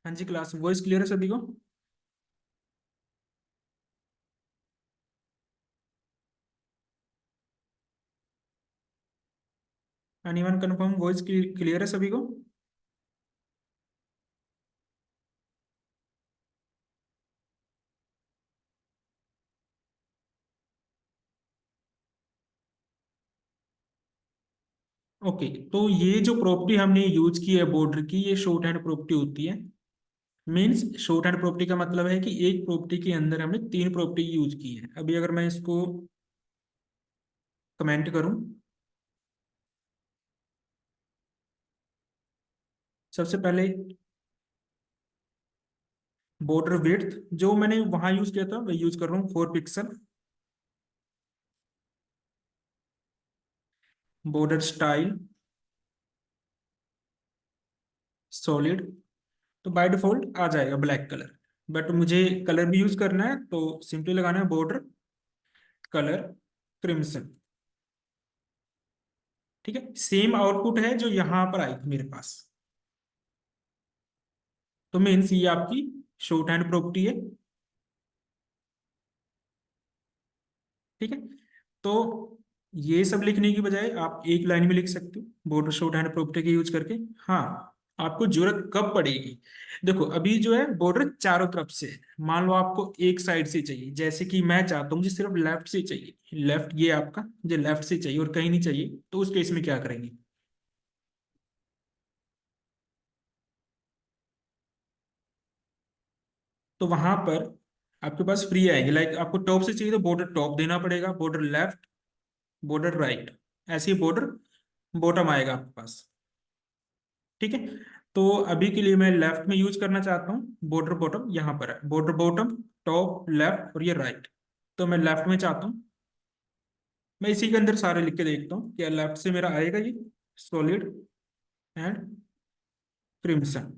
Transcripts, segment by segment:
हाँ जी, class voice clear है सभी को। एनीवन कंफर्म वॉइस क्लियर है सभी को। ओके, तो ये जो प्रॉपर्टी हमने यूज की है बॉर्डर की, ये शॉर्ट हैंड प्रॉपर्टी होती है। मीन्स शॉर्ट हैंड प्रॉपर्टी का मतलब है कि एक प्रॉपर्टी के अंदर हमने तीन प्रॉपर्टी यूज की है। अभी अगर मैं इसको कमेंट करूं, सबसे पहले बॉर्डर विड्थ जो मैंने वहां यूज किया था वही यूज कर रहा हूँ, 4 पिक्सल। बॉर्डर स्टाइल सॉलिड, तो बाय डिफॉल्ट आ जाएगा ब्लैक कलर। बट मुझे कलर भी यूज करना है तो सिंपली लगाना है बॉर्डर कलर क्रिम्सन। ठीक है, सेम आउटपुट है जो यहां पर आई थी मेरे पास। तो मीन्स ये आपकी शॉर्ट हैंड प्रॉपर्टी है। ठीक है, तो ये सब लिखने की बजाय आप एक लाइन में लिख सकते हो बॉर्डर शॉर्ट हैंड प्रॉपर्टी का यूज करके। हाँ, आपको जरूरत कब पड़ेगी, देखो अभी जो है बॉर्डर चारों तरफ से है। मान लो आपको एक साइड से चाहिए, जैसे कि मैं चाहता हूँ मुझे सिर्फ लेफ्ट से चाहिए, लेफ्ट ये आपका मुझे लेफ्ट से चाहिए और कहीं नहीं चाहिए, तो उस केस में क्या करेंगे। तो वहां पर आपके पास फ्री आएगी, लाइक आपको टॉप से चाहिए तो बॉर्डर टॉप देना पड़ेगा, बॉर्डर लेफ्ट, बॉर्डर राइट, ऐसे ही बॉर्डर बॉटम आएगा आपके पास। ठीक है, तो अभी के लिए मैं लेफ्ट में यूज करना चाहता हूँ, बॉर्डर बॉटम यहाँ पर है, बॉर्डर बॉटम टॉप लेफ्ट और ये राइट। तो मैं लेफ्ट में चाहता हूँ। मैं इसी के अंदर सारे लिख के देखता हूँ क्या लेफ्ट से मेरा आएगा ये सॉलिड एंड क्रिम्सन।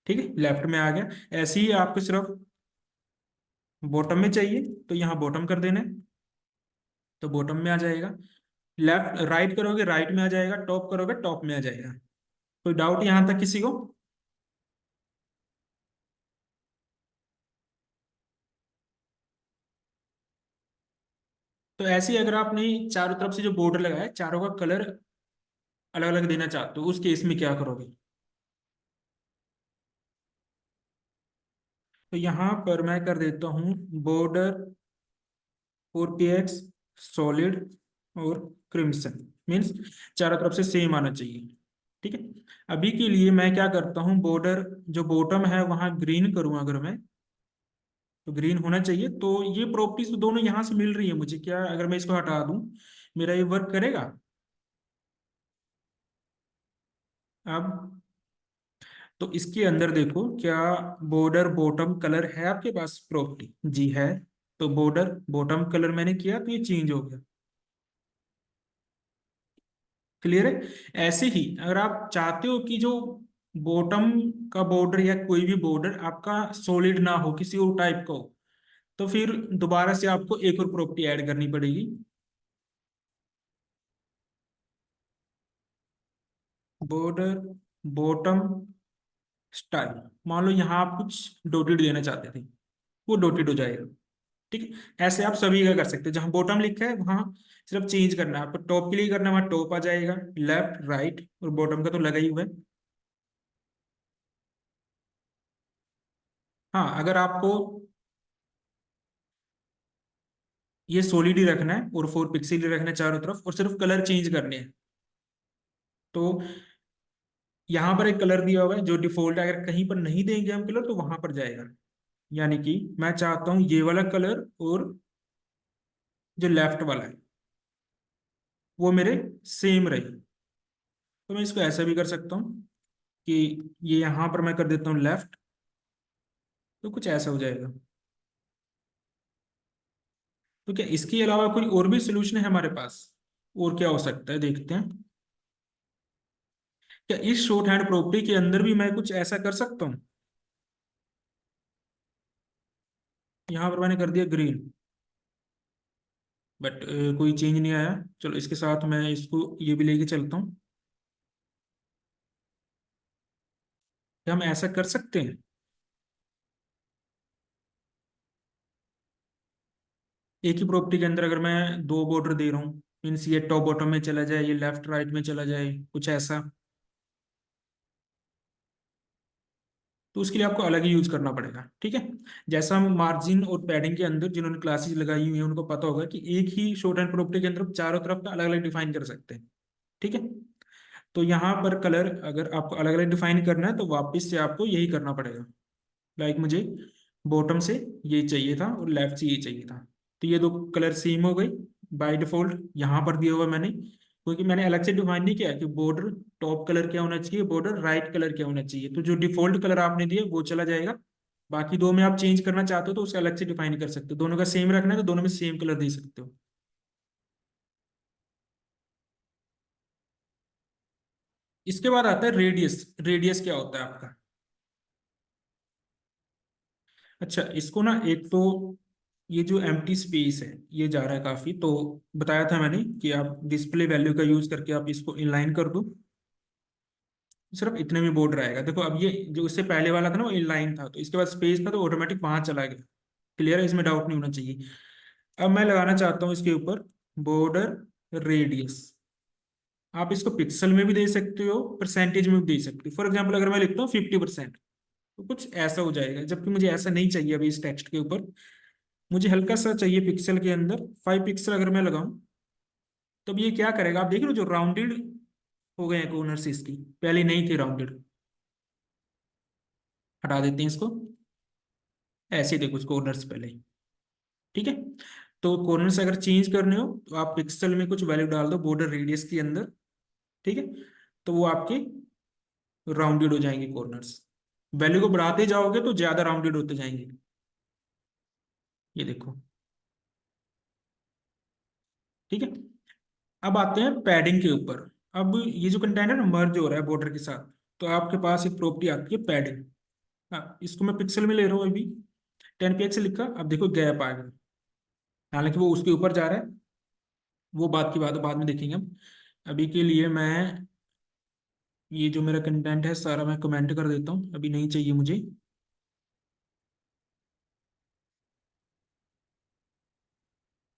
ठीक है, लेफ्ट में आ गया। ऐसे ही आपको सिर्फ बॉटम में चाहिए तो यहाँ बॉटम कर देना है, तो बॉटम में आ जाएगा। लेफ्ट राइट करोगे राइट में आ जाएगा, टॉप करोगे टॉप में आ जाएगा। कोई डाउट यहाँ तक किसी को। तो ऐसे ही अगर आपने चारों तरफ से जो बॉर्डर लगाया है चारों का कलर अलग अलग देना चाहते हो, उस केस में क्या करोगे। तो यहाँ पर मैं कर देता हूँ बॉर्डर 4px सॉलिड और क्रिम्सन। मीन्स चारों तरफ से सेम आना चाहिए। ठीक है, अभी के लिए मैं क्या करता हूँ, बॉर्डर जो बॉटम है वहां ग्रीन करूँ अगर मैं, तो ग्रीन होना चाहिए। तो ये प्रॉपर्टीज तो दोनों यहाँ से मिल रही है मुझे, क्या अगर मैं इसको हटा दूं मेरा ये वर्क करेगा। अब तो इसके अंदर देखो क्या बॉर्डर बॉटम कलर है आपके पास प्रॉपर्टी, जी है। तो बॉर्डर बॉटम कलर मैंने किया तो ये चेंज हो गया। क्लियर है। ऐसे ही अगर आप चाहते हो कि जो बॉटम का बॉर्डर या कोई भी बॉर्डर आपका सॉलिड ना हो, किसी और टाइप का हो, तो फिर दोबारा से आपको एक और प्रॉपर्टी ऐड करनी पड़ेगी। बॉर्डर बॉटम स्टाइल, मान लो यहाँ आप कुछ डॉटेड देना चाहते थे, वो डॉटेड हो जाएगा। ठीक है, ऐसे आप सभी का कर सकते हैं, जहां बॉटम लिखा है वहां सिर्फ चेंज करना है आपको, टॉप के लिए करना है वहां टॉप आ जाएगा, लेफ्ट राइट और बॉटम का तो लगा ही हुआ है। हाँ, अगर आपको ये सॉलिड ही रखना है और 4 पिक्सल ही रखना है चारों तरफ और सिर्फ कलर चेंज करने हैं, तो यहाँ पर एक कलर दिया हुआ है जो डिफॉल्ट है, अगर कहीं पर नहीं देंगे हम कलर तो वहां पर जाएगा। यानी कि मैं चाहता हूँ ये वाला कलर और जो लेफ्ट वाला है वो मेरे सेम रहे। तो मैं इसको ऐसा भी कर सकता हूँ कि ये यहाँ पर मैं कर देता हूँ लेफ्ट, तो कुछ ऐसा हो जाएगा। तो क्या इसके अलावा कोई और भी सोल्यूशन है हमारे पास, और क्या हो सकता है देखते हैं। क्या इस शॉर्ट हैंड प्रॉपर्टी के अंदर भी मैं कुछ ऐसा कर सकता हूँ। यहाँ पर मैंने कर दिया ग्रीन, बट कोई चेंज नहीं आया। चलो इसके साथ मैं इसको ये भी लेके चलता हूँ। क्या हम ऐसा कर सकते हैं? एक ही प्रॉपर्टी के अंदर अगर मैं दो बॉर्डर दे रहा हूँ, मीन्स ये टॉप बॉटम में चला जाए, ये लेफ्ट राइट में चला जाए, कुछ ऐसा, तो उसके लिए आपको अलग ही यूज करना पड़ेगा। ठीक है। जैसा हम मार्जिन और पैडिंग के अंदर जिन्होंने क्लासेस लगाई हुई है उनको पता होगा कि एक ही शॉर्ट हैंड प्रॉपर्टी के अंदर चारों तरफ का अलग अलग डिफाइन कर सकते हैं। ठीक है। तो यहाँ पर कलर अगर आपको अलग अलग डिफाइन करना है तो वापस से आपको यही करना पड़ेगा। लाइक मुझे बॉटम से ये चाहिए था और लेफ्ट से ये चाहिए था, तो ये दो कलर सेम हो गई। बाय डिफॉल्ट यहाँ पर दिया हुआ मैंने, क्योंकि मैंने अलग से डिफाइन नहीं किया कि बॉर्डर टॉप कलर क्या होना चाहिए, बॉर्डर राइट कलर क्या होना चाहिए, तो जो डिफॉल्ट कलर आपने दिया वो चला जाएगा। बाकी दो में आप चेंज करना चाहते हो तो उसे अलग से डिफाइन कर सकते हो, दोनों का सेम रखना है तो दोनों में सेम कलर दे सकते हो। इसके बाद आता है रेडियस। रेडियस क्या होता है आपका? अच्छा, इसको ना एक तो ये जो एम्प्टी स्पेस है ये जा रहा है काफी, तो बताया था मैंने कि आप डिस्प्ले वैल्यू का यूज करके आप इसको इनलाइन कर दो, सिर्फ इतने में बॉर्डर आएगा। देखो अब ये जो इससे पहले वाला था ना वो इनलाइन था, तो इसके बाद स्पेस था तो ऑटोमेटिक वहां चला गया। क्लियर है, इसमें डाउट नहीं होना चाहिए। अब मैं लगाना चाहता हूँ इसके ऊपर बॉर्डर रेडियस। आप इसको पिक्सल में भी दे सकते हो, परसेंटेज में भी दे सकते हो। फॉर एग्जाम्पल अगर मैं लिखता हूँ 50%, तो कुछ ऐसा हो जाएगा, जबकि मुझे ऐसा नहीं चाहिए अभी इस टेक्स्ट के ऊपर। मुझे हल्का सा चाहिए पिक्सल के अंदर, 5 पिक्सल अगर मैं लगाऊं, तब ये क्या करेगा? आप देख रहे हो जो राउंडेड हो गए हैं कॉर्नर्स इसकी, पहले नहीं थे राउंडेड। हटा देते हैं इसको, ऐसे देखो कॉर्नर्स पहले ही। ठीक है। तो कॉर्नर्स अगर चेंज करने हो तो आप पिक्सल में कुछ वैल्यू डाल दो बॉर्डर रेडियस के अंदर। ठीक है। तो वो आपके राउंडेड हो जाएंगे कॉर्नर्स। वैल्यू को बढ़ाते जाओगे तो ज्यादा राउंडेड होते जाएंगे। ये देखो। ठीक है। अब आते हैं पैडिंग के ऊपर। अब ये जो कंटेंट है ना मर्ज हो रहा है बॉर्डर के साथ, तो आपके पास एक प्रॉपर्टी आती है पैडिंग। हाँ, इसको मैं पिक्सल में ले रहा हूँ अभी। 10 px लिखा, अब देखो गैप आ गया, हालांकि वो उसके ऊपर जा रहा है, वो बात की बात है, बाद में देखेंगे हम। अभी के लिए मैं ये जो मेरा कंटेंट है सारा मैं कमेंट कर देता हूँ, अभी नहीं चाहिए मुझे।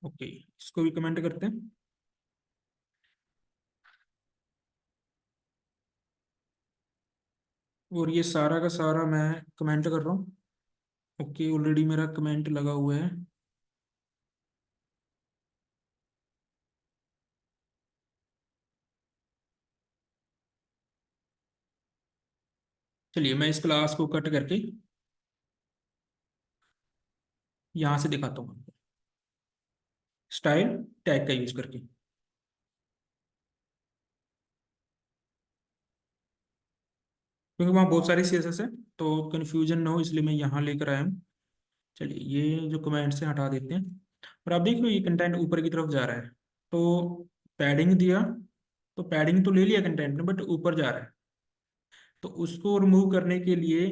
ओके, इसको भी कमेंट करते हैं। और ये सारा का सारा मैं कमेंट कर रहा हूँ। ओके, ऑलरेडी मेरा कमेंट लगा हुआ है। चलिए मैं इस क्लास को कट करके यहाँ से दिखाता हूँ आपको, स्टाइल टैग का यूज करके। क्योंकि वहाँ बहुत सारी सीएसएस है, तो कन्फ्यूजन ना हो इसलिए मैं यहाँ लेकर आया हूँ। चलिए ये जो कमेंट से हटा देते हैं। और आप देख लो ये कंटेंट ऊपर की तरफ जा रहा है, तो पैडिंग दिया, तो पैडिंग तो ले लिया कंटेंट ने, बट ऊपर जा रहा है। तो उसको रिमूव करने के लिए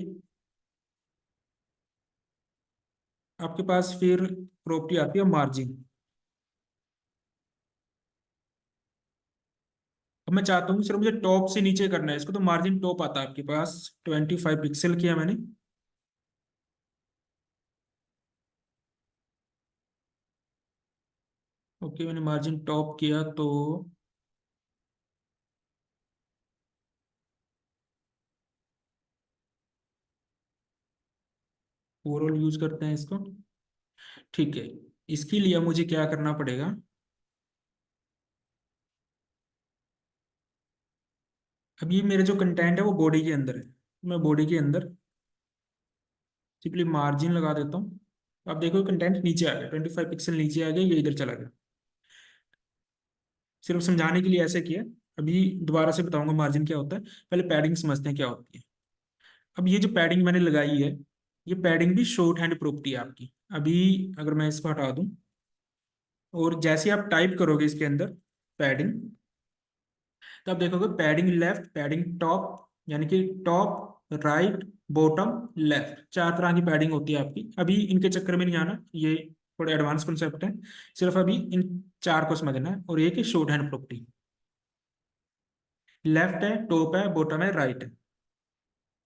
आपके पास फिर प्रॉपर्टी आती है मार्जिन। अब मैं चाहता हूँ सिर्फ मुझे टॉप से नीचे करना है इसको, तो मार्जिन टॉप आता है आपके पास। 25 पिक्सल किया मैंने। ओके, मैंने मार्जिन टॉप किया तो ओवरऑल यूज करते हैं इसको। ठीक है। इसके लिए मुझे क्या करना पड़ेगा? अब ये मेरे जो कंटेंट है वो बॉडी के अंदर है, मैं बॉडी के अंदर सिंपली मार्जिन लगा देता हूँ। अब देखो कंटेंट नीचे आ गया, 25 पिक्सल नीचे आ गया, ये इधर चला गया। सिर्फ समझाने के लिए ऐसे किया। अभी दोबारा से बताऊंगा मार्जिन क्या होता है, पहले पैडिंग समझते हैं क्या होती है। अब ये जो पैडिंग मैंने लगाई है, ये पैडिंग भी शॉर्ट हैंड प्रॉपर्टी है आपकी। अभी अगर मैं इसको हटा दूं और जैसे आप टाइप करोगे इसके अंदर पैडिंग, तो आप देखोगे पैडिंग लेफ्ट, पैडिंग टॉप, यानी कि टॉप राइट बॉटम लेफ्ट, चार तरह की पैडिंग होती है आपकी। अभी इनके चक्कर में नहीं आना, ये थोड़े एडवांस कॉन्सेप्ट है। सिर्फ अभी इन चार को समझना है। और एक है शॉर्ट हैंड प्रॉपर्टी, लेफ्ट है, टॉप है, बॉटम है, राइट है।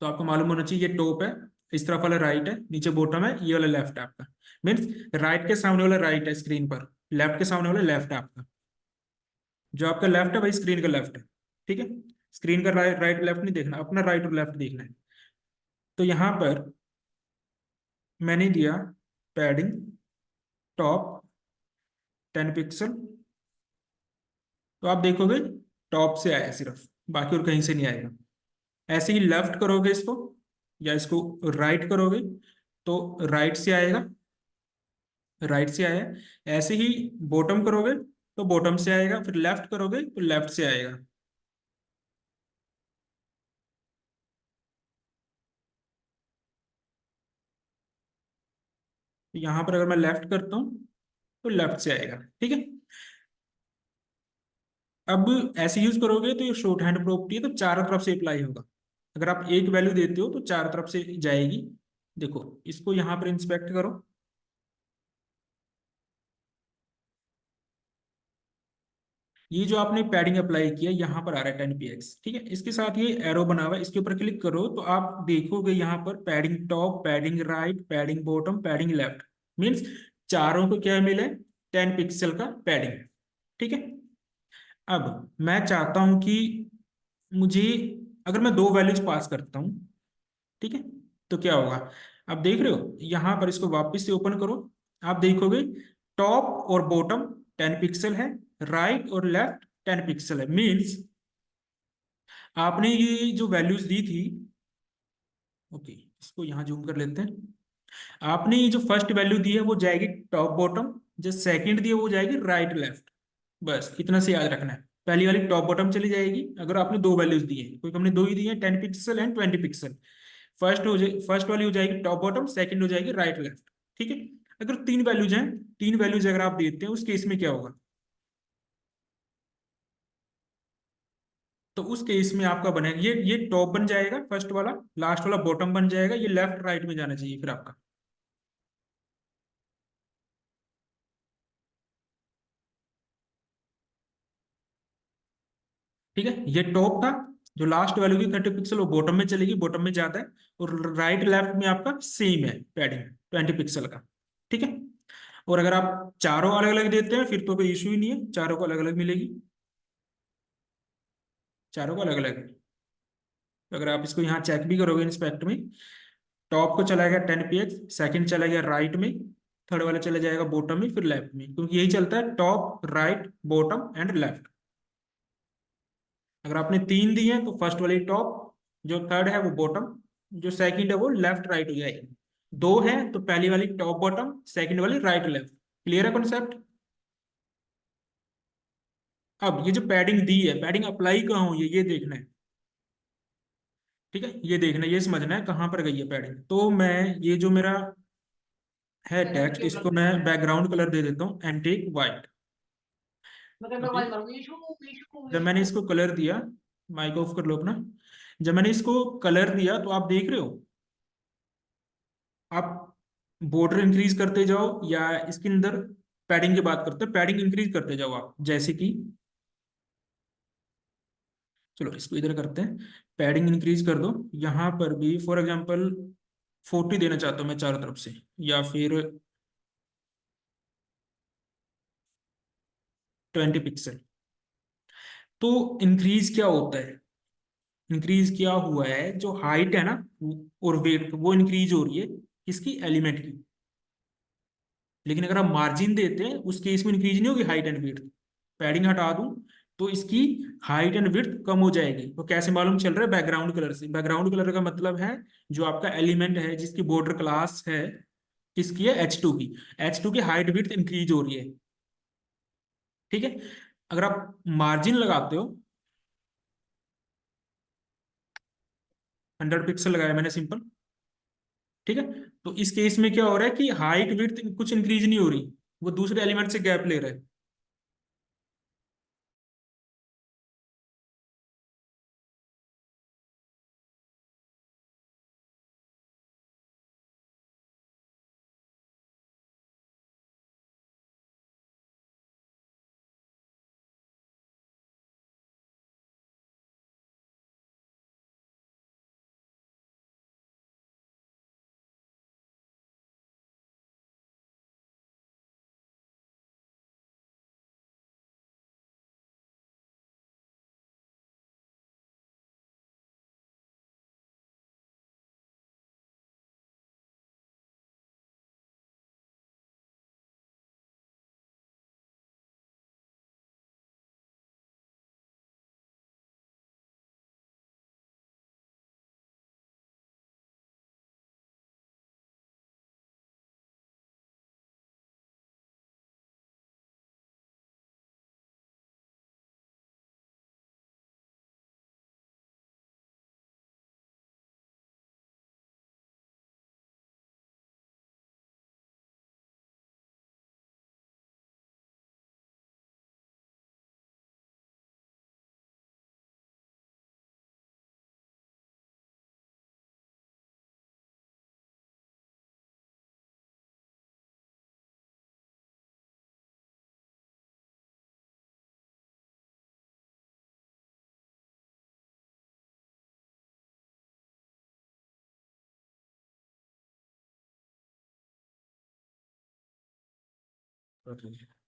तो आपको मालूम होना चाहिए ये टॉप है, इस तरफ वाला राइट है, नीचे बॉटम है, ये वाला लेफ्ट है आपका। मीन्स राइट के सामने वाला राइट है स्क्रीन पर, लेफ्ट के सामने वाला लेफ्ट है आपका। जो आपका लेफ्ट है भाई स्क्रीन का लेफ्ट है। ठीक है, स्क्रीन का राइट राइट लेफ्ट नहीं देखना, अपना राइट और लेफ्ट देखना है। तो यहां पर मैंने दिया पैडिंग टॉप 10 पिक्सल। तो आप देखोगे टॉप से आया सिर्फ, बाकी और कहीं से नहीं आएगा। ऐसे ही लेफ्ट करोगे इसको, या इसको राइट करोगे तो राइट से आएगा, राइट से आया। ऐसे ही बॉटम करोगे तो बॉटम से आएगा, फिर लेफ्ट करोगे तो लेफ्ट से आएगा। तो यहां पर अगर मैं लेफ्ट करता हूं तो लेफ्ट से आएगा। ठीक है, अब ऐसे यूज करोगे तो ये शॉर्ट हैंड प्रॉपर्टी है, तो चारों तरफ से अप्लाई होगा। अगर आप एक वैल्यू देते हो तो चारों तरफ से जाएगी। देखो इसको यहां पर इंस्पेक्ट करो। ये जो आपने पैडिंग अप्लाई किया यहाँ पर आ रहा है 10 px। ठीक है, इसके साथ ये एरो बना हुआ है, इसके ऊपर क्लिक करो तो आप देखोगे यहाँ पर padding top, padding right, padding bottom, padding left. Means चारों को क्या मिले, 10 पिक्सल का पैडिंग। ठीक है, अब मैं चाहता हूं कि मुझे, अगर मैं दो वैल्यूज पास करता हूं, ठीक है, तो क्या होगा। आप देख रहे हो यहां पर, इसको वापस से ओपन करो। आप देखोगे टॉप और बॉटम 10 पिक्सल है, राइट और लेफ्ट 10 पिक्सल है। मीन्स आपने ये जो वैल्यूज दी थी, ओके इसको यहां जूम कर लेते हैं। आपने ये जो फर्स्ट वैल्यू दी है वो जाएगी टॉप बॉटम, जो सेकंड दी है वो जाएगी राइट लेफ्ट। बस इतना से याद रखना है। पहली वाली टॉप बॉटम चली जाएगी अगर आपने दो वैल्यूज दी है, क्योंकि हमने दो ही दी है, 10 पिक्सल एंड 20 पिक्सल। फर्स्ट वाली हो जाएगी टॉप बॉटम, सेकंड हो जाएगी राइट लेफ्ट। ठीक है, अगर तीन वैल्यूज हैं, तीन वैल्यूज अगर आप देते हैं उस केस में क्या होगा। तो उस केस में आपका बनेगा ये टॉप बन जाएगा फर्स्ट वाला, लास्ट वाला बॉटम बन जाएगा, ये लेफ्ट राइट में जाना चाहिए फिर आपका। ठीक है, ये टॉप था, जो लास्ट वैल्यू की 30 पिक्सल वो बॉटम में चलेगी, बॉटम में जाता है। और राइट लेफ्ट में आपका सेम है पैडिंग 20 पिक्सल का। ठीक है, और अगर आप चारों अलग अलग देते हैं फिर तो कोई इशू ही नहीं है, चारों को अलग अलग मिलेगी, चारों को अलग अलग। तो अगर आप इसको यहाँ चेक भी करोगे इंस्पेक्ट में, टॉप को चला गया 10 px, सेकंड चला गया राइट में, थर्ड वाला चला जाएगा बॉटम में, फिर लेफ्ट में, क्योंकि यही चलता है top right bottom and left. अगर आपने तीन दिए हैं तो फर्स्ट वाली टॉप, जो थर्ड है वो बॉटम, जो सेकंड है वो लेफ्ट राइट हो जाएगी। दो है तो पहली वाली टॉप बॉटम, सेकंड वाली राइट लेफ्ट। क्लियर है कॉन्सेप्ट। अब ये जो पैडिंग दी है, पैडिंग अप्लाई कहाँ हुई है ये देखना है। ठीक है, ये देखना है, ये समझना है कहाँ पर गई है पैडिंग। तो मैं ये जो मेरा है टेक्स्ट, इसको मैं बैकग्राउंड कलर दे देता हूँ एंटीक वाइट। ओके, जब मैंने इसको कलर दिया, माइक ऑफ कर लो अपना। जब मैंने इसको कलर दिया तो आप देख रहे हो, आप बॉर्डर इंक्रीज करते जाओ या इसके अंदर पैडिंग की बात करते हैं, पैडिंग इंक्रीज करते जाओ आप, जैसे कि चलो इसको इधर करते हैं, पैडिंग इंक्रीज कर दो। यहाँ पर भी फॉर एग्जांपल 40 देना चाहता हूँ मैं चारों तरफ से, या फिर 20 पिक्सल। तो इंक्रीज क्या होता है, इंक्रीज क्या हुआ है, जो हाइट है ना और वेट वो इंक्रीज हो रही है किसकी, एलिमेंट की। लेकिन अगर आप मार्जिन देते हैं उस केस में इंक्रीज नहीं होगी हाइट एंड विड्थ। पैडिंग हटा दूं तो इसकी हाइट एंड विड्थ कम हो जाएगी। तो कैसे मालूम चल रहा है, बैकग्राउंड कलर से। बैकग्राउंड कलर का मतलब है जो आपका एलिमेंट है जिसकी बॉर्डर क्लास है, किसकी है, H2 की। H2 की हाइट विड्थ इंक्रीज हो रही है। ठीक है, अगर आप मार्जिन लगाते हो, 100 पिक्सल लगाया मैंने सिंपल। ठीक है, तो इस केस में क्या हो रहा है कि हाइट विड्थ कुछ इंक्रीज नहीं हो रही, वो दूसरे एलिमेंट से गैप ले रहा है।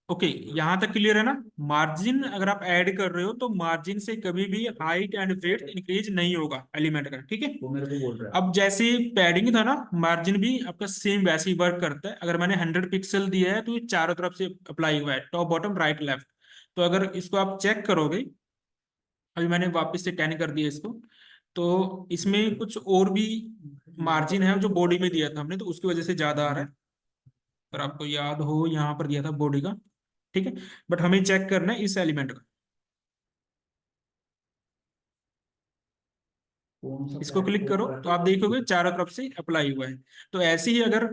ओके, यहाँ तक क्लियर है ना। मार्जिन अगर आप ऐड कर रहे हो तो मार्जिन से कभी भी हाइट एंड वेट इंक्रीज नहीं होगा एलिमेंट का, ठीक है। वो मेरे को बोल रहा है। अब जैसे पैडिंग था ना, मार्जिन भी आपका सेम वैसे ही वर्क करता है। अगर मैंने 100 पिक्सल दिया है तो ये चारों तरफ से अप्लाई हुआ है, टॉप बॉटम राइट लेफ्ट। तो अगर इसको आप चेक करोगे, अभी मैंने वापस से 10 कर दिया इसको, तो इसमें कुछ और भी मार्जिन है जो बॉडी में दिया था हमने, तो उसकी वजह से ज्यादा आ रहा है। अगर आपको याद हो यहाँ पर दिया था बॉडी का, ठीक है। बट हमें चेक करना है इस एलिमेंट का। कौन सा इसको क्लिक करो प्लेटफॉर्म तो आप देखोगे चारों तरफ से अप्लाई हुआ है। तो ऐसे ही अगर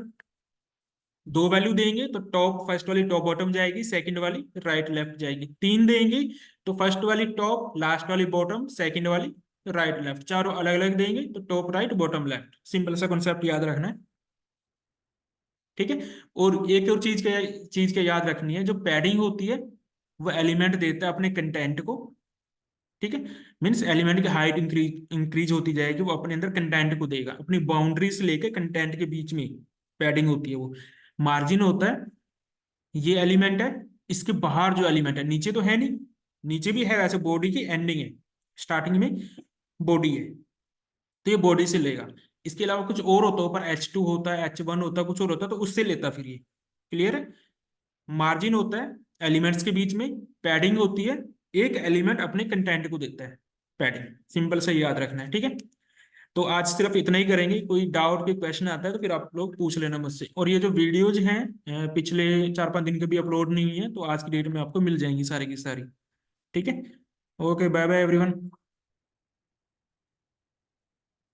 दो वैल्यू देंगे तो टॉप फर्स्ट वाली टॉप बॉटम जाएगी, सेकंड वाली राइट लेफ्ट जाएगी। तीन देंगे तो फर्स्ट वाली टॉप, लास्ट वाली बॉटम, सेकंड वाली राइट लेफ्ट। चारों अलग अलग देंगे तो top right bottom left. Simple सा कॉन्सेप्ट याद रखना है, ठीक है। और एक और चीज के याद रखनी है, जो पैडिंग होती है वो एलिमेंट देता है अपने कंटेंट को, ठीक है। मीन्स एलिमेंट की हाइट इंक्रीज इंक्रीज होती जाएगी, वो अपने अंदर कंटेंट को देगा, अपनी बाउंड्री से लेके कंटेंट के बीच में पैडिंग होती है वो। मार्जिन होता है, ये एलिमेंट है, इसके बाहर जो एलिमेंट है, नीचे तो है नहीं, नीचे भी है वैसे, बॉडी की एंडिंग है, स्टार्टिंग में बॉडी है, तो ये बॉडी से लेगा। इसके अलावा कुछ और होता है, ऊपर H2 होता है, H1 होता है, कुछ और होता है, तो उससे लेता फिर ये। क्लियर है। मार्जिन होता है एलिमेंट्स के बीच में, पैडिंग होती है एक एलिमेंट अपने कंटेंट को देता है, पैडिंग। सिंपल से याद रखना है, ठीक है। तो आज सिर्फ इतना ही करेंगे। कोई डाउट, कोई क्वेश्चन आता है तो फिर आप लोग पूछ लेना मुझसे। और ये जो वीडियोज हैं पिछले 4-5 दिन के भी अपलोड नहीं हुई है, तो आज की डेट में आपको मिल जाएंगी सारी की सारी, ठीक है। Okay, bye bye everyone.